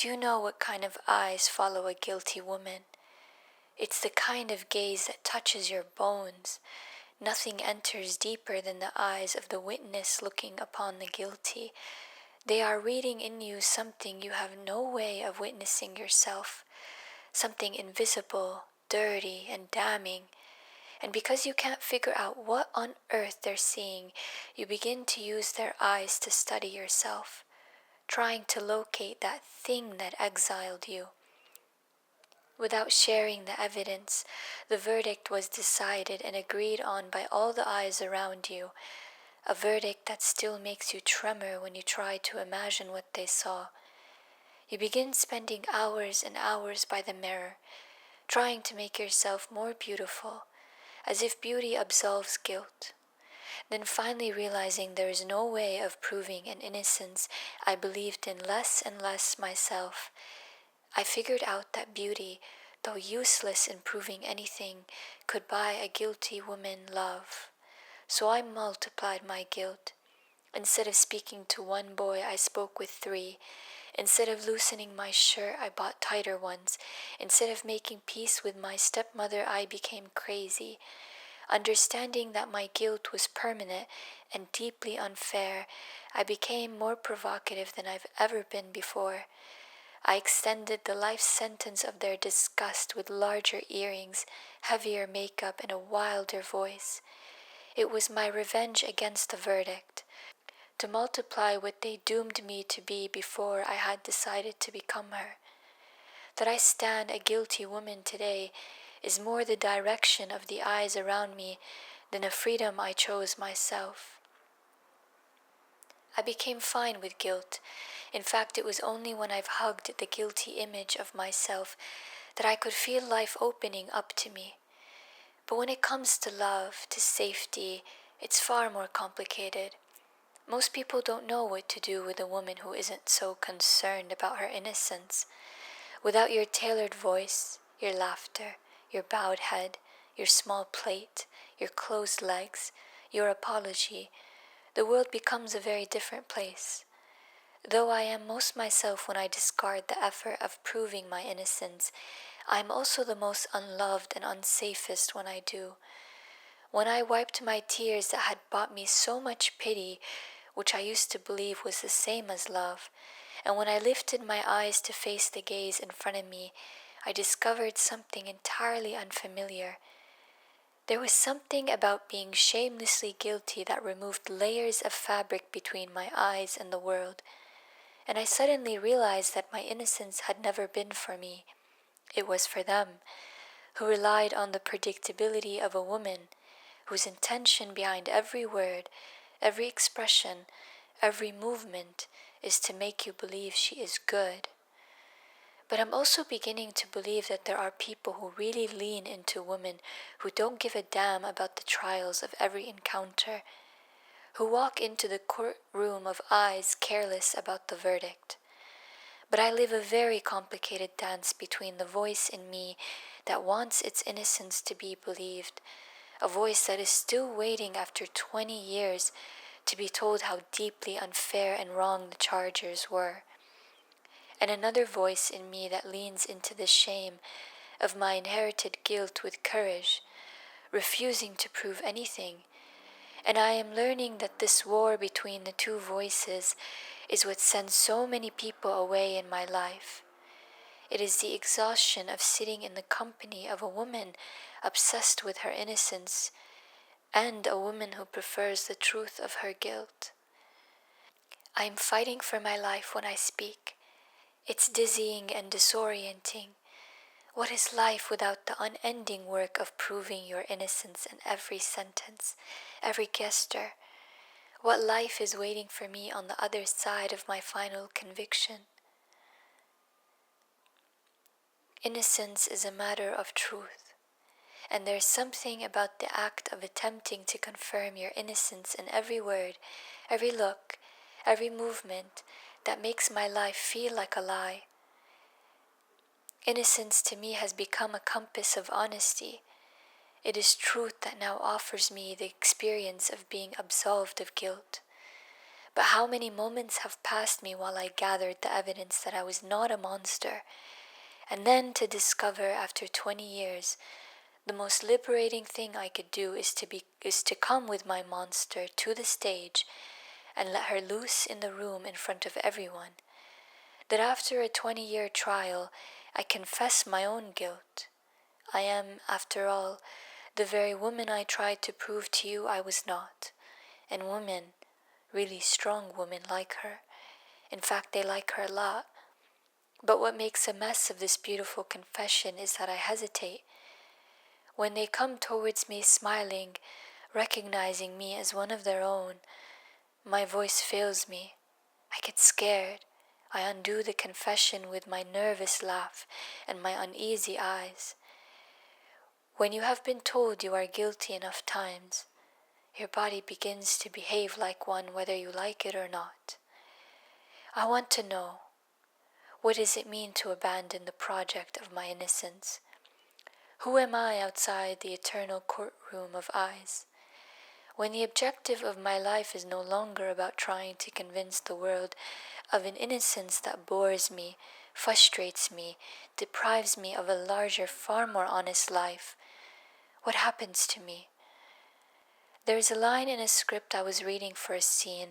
Do you know what kind of eyes follow a guilty woman? It's the kind of gaze that touches your bones. Nothing enters deeper than the eyes of the witness looking upon the guilty. They are reading in you something you have no way of witnessing yourself, something invisible, dirty, and damning. And because you can't figure out what on earth they're seeing, you begin to use their eyes to study yourself, trying to locate that thing that exiled you. Without sharing the evidence, the verdict was decided and agreed on by all the eyes around you, a verdict that still makes you tremor when you try to imagine what they saw. You begin spending hours and hours by the mirror, trying to make yourself more beautiful, as if beauty absolves guilt. Then finally realizing there is no way of proving an innocence I believed in less and less myself, I figured out that beauty, though useless in proving anything, could buy a guilty woman love. So I multiplied my guilt. Instead of speaking to one boy, I spoke with 3. Instead of loosening my shirt, I bought tighter ones. Instead of making peace with my stepmother, I became crazy. Understanding that my guilt was permanent and deeply unfair, I became more provocative than I've ever been before. I extended the life sentence of their disgust with larger earrings, heavier makeup, and a wilder voice. It was my revenge against the verdict, to multiply what they doomed me to be before I had decided to become her. That I stand a guilty woman today is more the direction of the eyes around me than a freedom I chose myself. I became fine with guilt. In fact, it was only when I've hugged the guilty image of myself that I could feel life opening up to me. But when it comes to love, to safety, it's far more complicated. Most people don't know what to do with a woman who isn't so concerned about her innocence. Without your tailored voice, your laughter, your bowed head, your small plate, your closed legs, your apology, the world becomes a very different place. Though I am most myself when I discard the effort of proving my innocence, I am also the most unloved and unsafest when I do. When I wiped my tears that had bought me so much pity, which I used to believe was the same as love, and when I lifted my eyes to face the gaze in front of me, I discovered something entirely unfamiliar. There was something about being shamelessly guilty that removed layers of fabric between my eyes and the world, and I suddenly realized that my innocence had never been for me. It was for them, who relied on the predictability of a woman, whose intention behind every word, every expression, every movement is to make you believe she is good. But I'm also beginning to believe that there are people who really lean into women who don't give a damn about the trials of every encounter, who walk into the courtroom of eyes careless about the verdict. But I live a very complicated dance between the voice in me that wants its innocence to be believed, a voice that is still waiting after 20 years to be told how deeply unfair and wrong the charges were, and another voice in me that leans into the shame of my inherited guilt with courage, refusing to prove anything. And I am learning that this war between the two voices is what sends so many people away in my life. It is the exhaustion of sitting in the company of a woman obsessed with her innocence and a woman who prefers the truth of her guilt. I am fighting for my life when I speak. It's dizzying and disorienting. What is life without the unending work of proving your innocence in every sentence, every gesture? What life is waiting for me on the other side of my final conviction? Innocence is a matter of truth, and there's something about the act of attempting to confirm your innocence in every word, every look, every movement that makes my life feel like a lie. Innocence to me has become a compass of honesty. It is truth that now offers me the experience of being absolved of guilt. But how many moments have passed me while I gathered the evidence that I was not a monster, and then to discover after 20 years the most liberating thing I could do is to come with my monster to the stage and let her loose in the room in front of everyone. That after a 20-year trial, I confess my own guilt. I am, after all, the very woman I tried to prove to you I was not. And women, really strong women, like her. In fact, they like her a lot. But what makes a mess of this beautiful confession is that I hesitate. When they come towards me smiling, recognizing me as one of their own, my voice fails me. I get scared. I undo the confession with my nervous laugh and my uneasy eyes. When you have been told you are guilty enough times, your body begins to behave like one whether you like it or not. I want to know, what does it mean to abandon the project of my innocence? Who am I outside the eternal courtroom of eyes? When the objective of my life is no longer about trying to convince the world of an innocence that bores me, frustrates me, deprives me of a larger, far more honest life, what happens to me? There is a line in a script I was reading for a scene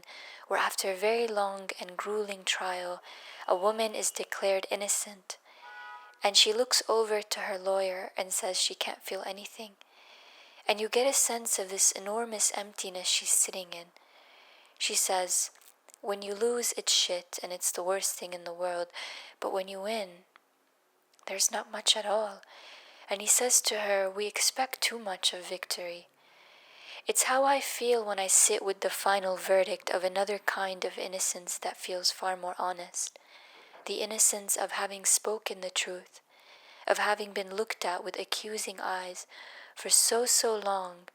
where after a very long and grueling trial, a woman is declared innocent, and she looks over to her lawyer and says she can't feel anything. And you get a sense of this enormous emptiness she's sitting in. She says, when you lose, it's shit and it's the worst thing in the world, but when you win, there's not much at all. And he says to her, we expect too much of victory. It's how I feel when I sit with the final verdict of another kind of innocence that feels far more honest. The innocence of having spoken the truth, of having been looked at with accusing eyes for so long,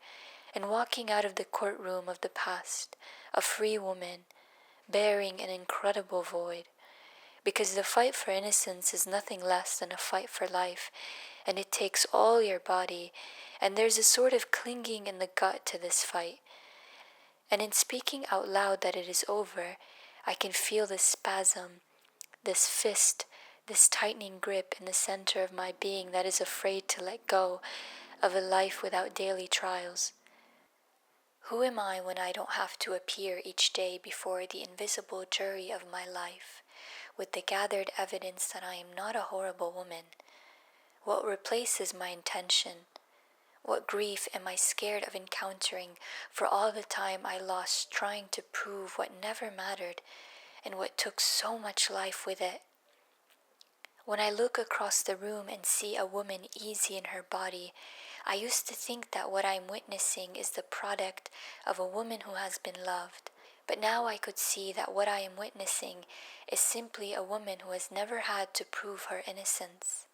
and walking out of the courtroom of the past, a free woman, bearing an incredible void. Because the fight for innocence is nothing less than a fight for life, and it takes all your body, and there's a sort of clinging in the gut to this fight. And in speaking out loud that it is over, I can feel this spasm, this fist, this tightening grip in the center of my being that is afraid to let go of a life without daily trials. Who am I when I don't have to appear each day before the invisible jury of my life with the gathered evidence that I am not a horrible woman? What replaces my intention? What grief am I scared of encountering for all the time I lost trying to prove what never mattered and what took so much life with it? When I look across the room and see a woman easy in her body, I used to think that what I'm witnessing is the product of a woman who has been loved. But now I could see that what I am witnessing is simply a woman who has never had to prove her innocence.